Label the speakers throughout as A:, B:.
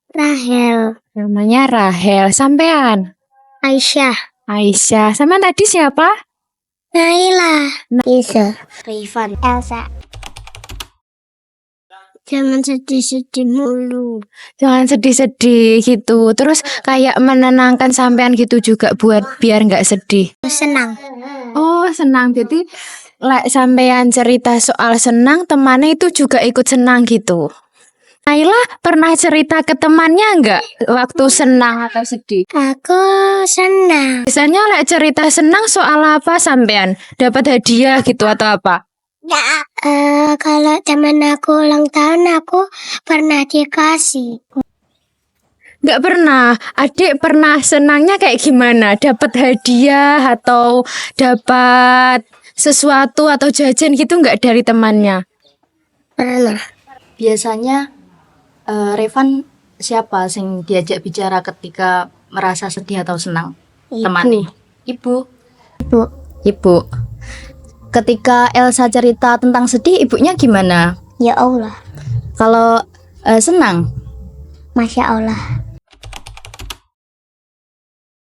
A: Rahel.
B: Namanya Rahel. Sampean?
A: Aisyah.
B: Aisyah. Sampean tadi siapa?
A: Naila. Isa. Rifan. Elsa. Jangan sedih-sedih mulu.
B: Jangan sedih-sedih gitu. Terus kayak menenangkan sampean gitu juga buat biar nggak sedih.
A: Senang.
B: Oh, senang. Jadi sampean cerita soal senang, temannya itu juga ikut senang gitu. Naila pernah cerita ke temannya nggak waktu senang atau sedih?
A: Aku senang.
B: Biasanya cerita senang soal apa sampean? Dapat hadiah gitu atau apa?
A: Kalau teman aku ulang tahun, aku pernah dikasih.
B: Nggak pernah. Adik pernah senangnya kayak gimana? Dapat hadiah atau dapat sesuatu atau jajan gitu nggak dari temannya?
A: Pernah.
C: Biasanya Revan siapa sing diajak bicara ketika merasa sedih atau senang? Temannya. Ibu. Ibu. Ketika Elsa cerita tentang sedih, ibunya gimana?
A: Ya Allah.
C: Kalau senang?
A: Masya Allah.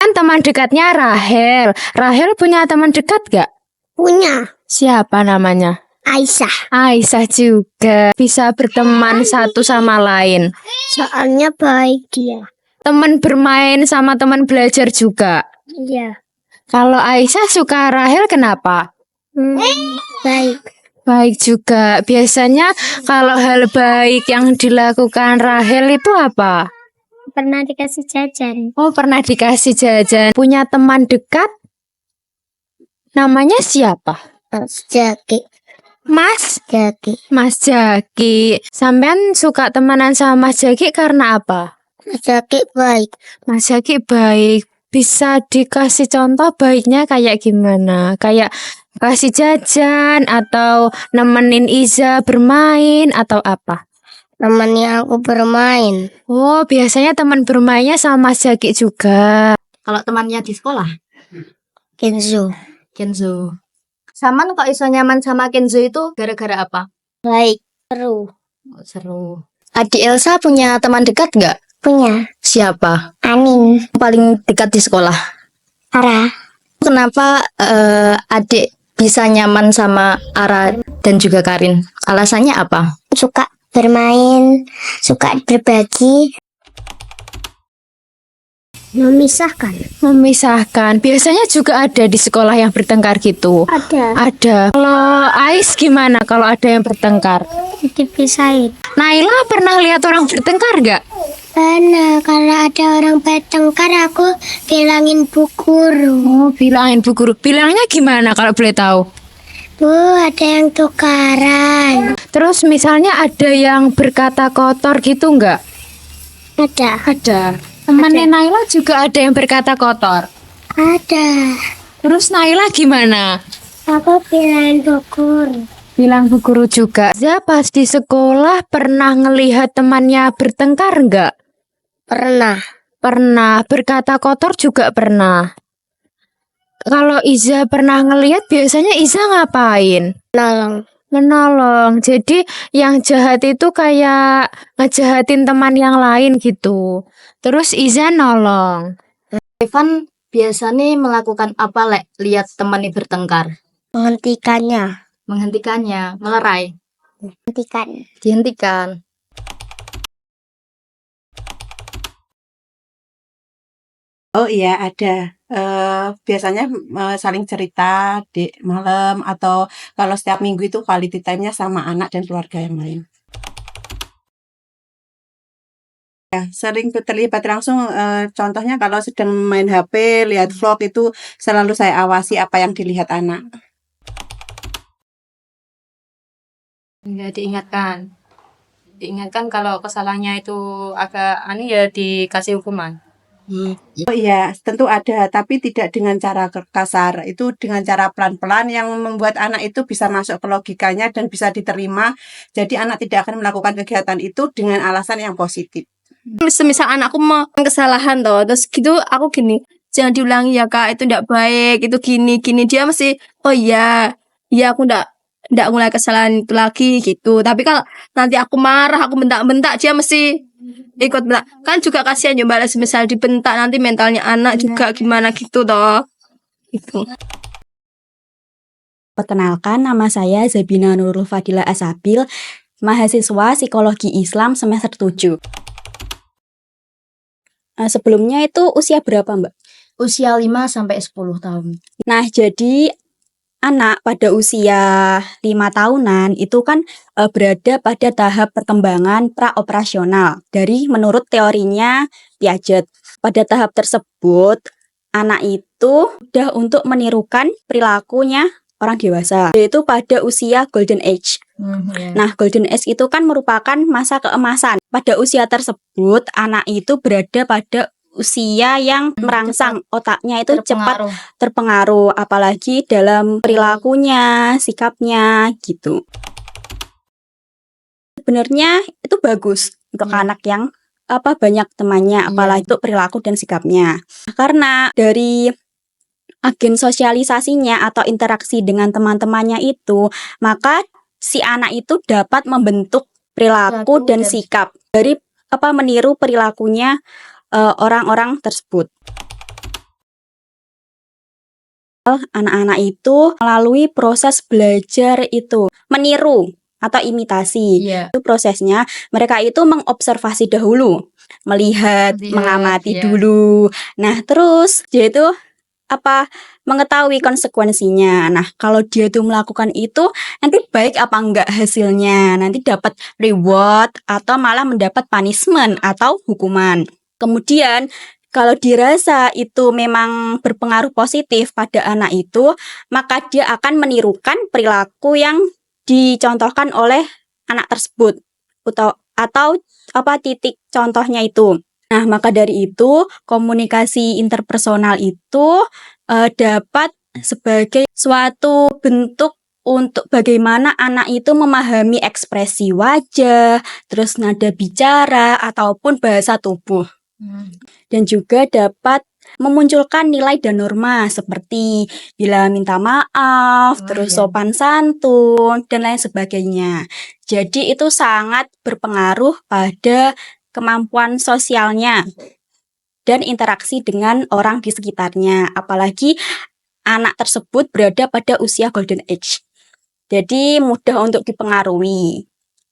B: Kan teman dekatnya Rahel. Rahel punya teman dekat gak?
A: Punya.
B: Siapa namanya?
A: Aisyah.
B: Aisyah juga. Bisa berteman satu sama lain.
A: Soalnya baik dia.
B: Teman bermain sama teman belajar juga.
A: Iya.
B: Kalau Aisyah suka Rahel kenapa?
A: Baik.
B: Baik juga. Biasanya kalau hal baik yang dilakukan Rahel itu apa?
A: Pernah dikasih jajan.
B: Oh, pernah dikasih jajan. Punya teman dekat? Namanya siapa?
A: Mas Jaki.
B: Mas
A: Jaki.
B: Mas Jaki. Sampean suka temenan sama Mas Jaki karena apa?
A: Mas Jaki baik.
B: Mas Jaki baik. Bisa dikasih contoh baiknya kayak gimana? Kayak kasih jajan atau nemenin Iza bermain atau apa?
A: Temannya aku bermain.
B: Oh, biasanya teman bermainnya sama Mas Jaki juga.
C: Kalau temannya di sekolah?
A: Kenzo.
C: Kenzo. Saman kok iso nyaman sama Kenzo itu gara-gara apa?
A: Baik. Seru.
C: Oh, seru. Adik Elsa punya teman dekat nggak?
A: Punya.
C: Siapa?
A: Anin.
C: Paling dekat di sekolah.
A: Ara.
C: Kenapa adik bisa nyaman sama Ara dan juga Karin? Alasannya apa?
A: Suka bermain. Suka berbagi.
B: Memisahkan. Biasanya juga ada di sekolah yang bertengkar gitu.
A: Ada.
B: Ada. Kalau Ais gimana kalau ada yang bertengkar?
A: Dipisahin.
B: Naila pernah lihat orang bertengkar nggak?
A: Karena kalau ada orang bertengkar, aku bilangin bu guru.
B: Oh, bilangin bu guru. Bilangnya gimana kalau boleh tahu?
A: Bu, ada yang tukaran.
B: Terus misalnya ada yang berkata kotor gitu nggak?
A: Ada.
B: Ada. Temannya Naila juga ada yang berkata kotor.
A: Ada.
B: Terus Naila gimana?
A: Aku bilangin bu guru.
B: Bilang bu guru juga. Za pas di sekolah pernah ngelihat temannya bertengkar nggak?
A: Pernah.
B: Pernah. Berkata kotor juga pernah. Kalau Iza pernah ngelihat biasanya Iza ngapain?
A: Nolong.
B: Menolong. Jadi yang jahat itu kayak ngejahatin teman yang lain gitu. Terus Iza nolong.
C: Revan biasanya melakukan apa lihat temannya bertengkar?
A: Menghentikannya.
C: Menghentikannya, melerai,
A: Hentikan.
C: dihentikan.
D: Oh iya ada. Biasanya saling cerita di malam atau kalau setiap minggu itu quality time-nya sama anak dan keluarga yang lain. Ya, sering terlibat langsung, contohnya kalau sedang main HP, lihat vlog itu selalu saya awasi apa yang dilihat anak.
E: Enggak diingatkan. Diingatkan kalau kesalahannya itu agak aneh ya dikasih hukuman.
D: Oh iya, tentu ada, tapi tidak dengan cara kasar. Itu dengan cara pelan-pelan yang membuat anak itu bisa masuk ke logikanya dan bisa diterima. Jadi anak tidak akan melakukan kegiatan itu dengan alasan yang positif.
F: Semisal anakku melakukan kesalahan toh, terus gitu aku gini, jangan diulangi ya kak, itu tidak baik, itu gini dia mesti oh iya ya aku ndak mulai kesalahan itu lagi gitu. Tapi kalau nanti aku marah, aku bentak-bentak, dia mesti ikut bentak. Kan juga kasihan ya Mbak, misal dibentak nanti mentalnya anak juga gimana gitu toh. Gitu.
G: Perkenalkan, nama saya Zabina Nurul Fadila Asabil, mahasiswa Psikologi Islam semester 7. Sebelumnya itu usia berapa, Mbak?
C: Usia 5 sampai 10 tahun.
G: Nah, jadi anak pada usia 5 tahunan itu kan berada pada tahap perkembangan praoperasional dari menurut teorinya Piaget. Pada tahap tersebut, anak itu sudah untuk menirukan perilakunya orang dewasa, yaitu pada usia golden age. Nah, golden age itu kan merupakan masa keemasan. Pada usia tersebut, anak itu berada pada usia yang merangsang, otaknya itu cepat terpengaruh, apalagi dalam perilakunya, sikapnya, gitu. Sebenarnya itu bagus untuk anak yang banyak temannya, apalagi untuk perilaku dan sikapnya. Karena dari agen sosialisasinya atau interaksi dengan teman-temannya itu, maka si anak itu dapat membentuk perilaku dan sikap dari meniru perilakunya orang-orang tersebut. Anak-anak itu melalui proses belajar itu meniru atau imitasi. Itu prosesnya mereka itu mengobservasi dahulu, melihat, mengamati dulu. Nah, terus dia itu mengetahui konsekuensinya. Nah, kalau dia tuh melakukan itu, nanti baik apa enggak hasilnya, nanti dapat reward atau malah mendapat punishment atau hukuman. Kemudian kalau dirasa itu memang berpengaruh positif pada anak itu, maka dia akan menirukan perilaku yang dicontohkan oleh anak tersebut atau titik contohnya itu. Nah, maka dari itu, komunikasi interpersonal itu dapat sebagai suatu bentuk untuk bagaimana anak itu memahami ekspresi wajah, terus nada bicara, ataupun bahasa tubuh. Dan juga dapat memunculkan nilai dan norma seperti bila minta maaf, terus sopan santun, dan lain sebagainya. Jadi itu sangat berpengaruh pada kemampuan sosialnya dan interaksi dengan orang di sekitarnya, apalagi anak tersebut berada pada usia golden age. Jadi mudah untuk dipengaruhi.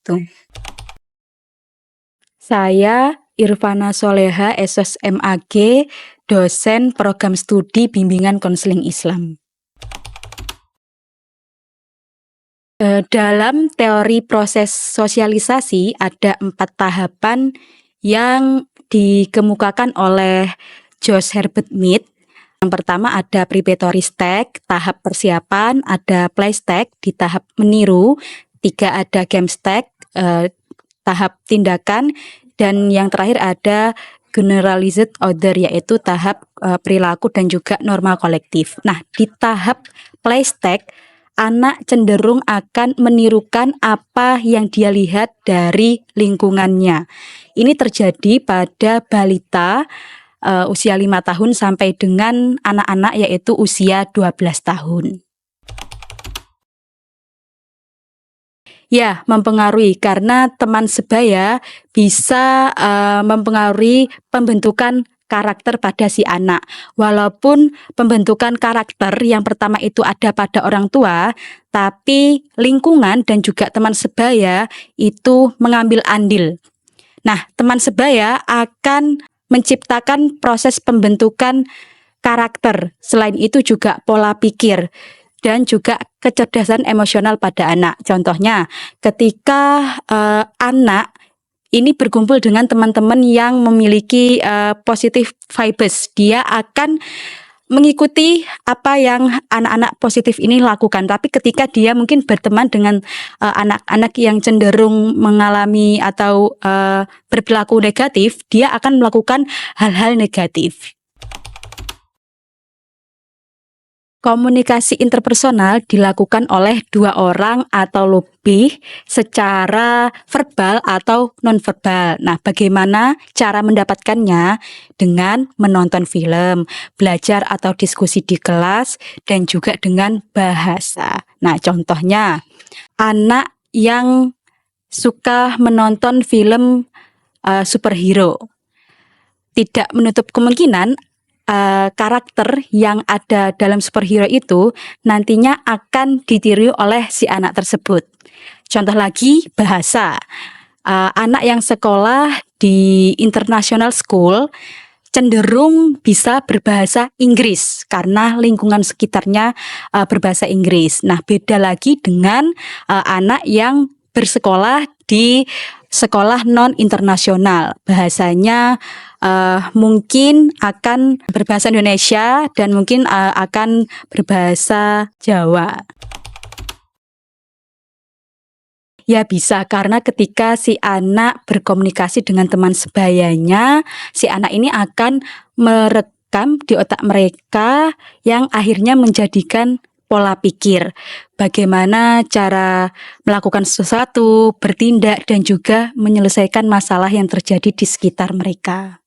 G: Tuh.
H: Saya Irfana Soleha, SOS MAG, dosen program studi bimbingan konseling Islam. Dalam teori proses sosialisasi ada 4 tahapan yang dikemukakan oleh Josh Herbert Mead. Yang pertama ada preparatory stage, tahap persiapan, ada play stage di tahap meniru, 3 ada game stage, tahap tindakan, dan yang terakhir ada generalized order, yaitu tahap perilaku dan juga norma kolektif. Nah, di tahap play stage, anak cenderung akan menirukan apa yang dia lihat dari lingkungannya. Ini terjadi pada balita usia 5 tahun sampai dengan anak-anak yaitu usia 12 tahun. Ya, mempengaruhi karena teman sebaya bisa mempengaruhi pembentukan karakter pada si anak. Walaupun pembentukan karakter yang pertama itu ada pada orang tua, tapi lingkungan dan juga teman sebaya itu mengambil andil. Nah, teman sebaya akan menciptakan proses pembentukan karakter. Selain itu juga pola pikir dan juga kecerdasan emosional pada anak. Contohnya, ketika anak ini berkumpul dengan teman-teman yang memiliki positive vibes, dia akan mengikuti apa yang anak-anak positif ini lakukan. Tapi ketika dia mungkin berteman dengan anak-anak yang cenderung mengalami atau berperilaku negatif, dia akan melakukan hal-hal negatif. Komunikasi interpersonal dilakukan oleh dua orang atau lebih secara verbal atau nonverbal. Nah, bagaimana cara mendapatkannya? Dengan menonton film, belajar atau diskusi di kelas, dan juga dengan bahasa. Nah, contohnya, anak yang suka menonton film superhero tidak menutup kemungkinan karakter yang ada dalam superhero itu nantinya akan ditiru oleh si anak tersebut. Contoh lagi, bahasa. Anak yang sekolah di international school cenderung bisa berbahasa Inggris karena lingkungan sekitarnya berbahasa Inggris. Nah, beda lagi dengan anak yang bersekolah di sekolah non internasional. Bahasanya mungkin akan berbahasa Indonesia dan mungkin akan berbahasa Jawa. Ya bisa, karena ketika si anak berkomunikasi dengan teman sebayanya, si anak ini akan merekam di otak mereka yang akhirnya menjadikan pola pikir. Bagaimana cara melakukan sesuatu, bertindak, dan juga menyelesaikan masalah yang terjadi di sekitar mereka.